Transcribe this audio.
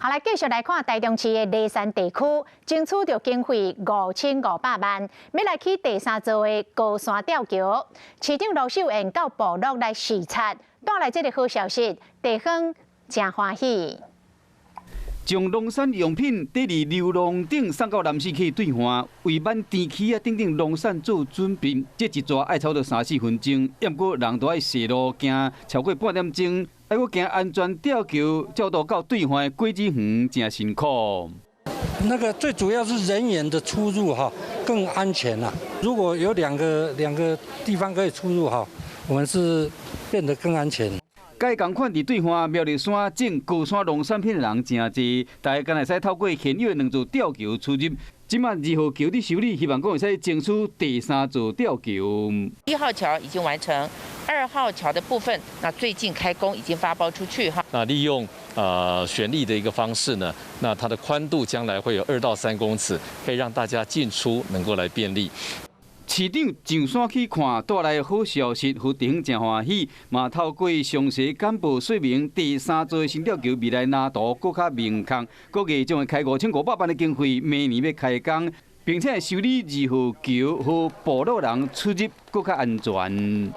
好，来继续来看台中市的梨山地区，争取到经费5500万，要来起第三座的高山吊桥。市长罗秀燕到部落来视察，带来这个好消息，地方真欢喜。将农产用品缀伫流浪顶送到南市区兑换，为满田区等等农产做准备。这一抓爱超过3-4分钟，要不过人都爱踅路行超过半点钟，还要行安全吊桥照到到兑换的果子园，真辛苦。那个最主要是人员的出入哈更安全啦。如果有两个地方可以出入哈，我们是变得更安全。该同款伫对岸苗栗山种高山农产品的人真侪，大家敢会使透过现有的2座吊桥出入。今晚2号桥伫修理，希望讲会使争取第3座吊桥。1号桥已经完成，2号桥的部分，那最近开工已经发包出去哈。那利用旋力的一个方式呢，那它的宽度将来会有2到3公尺，可以让大家进出能够来便利。市长上山去看，带来好消息，互地方真欢喜。嘛透过详细简报说明，第3座新吊桥未来蓝图更较明确，估计将会开5500万的经费，明年要开工，并且修理2号桥，互部落人出入更较安全。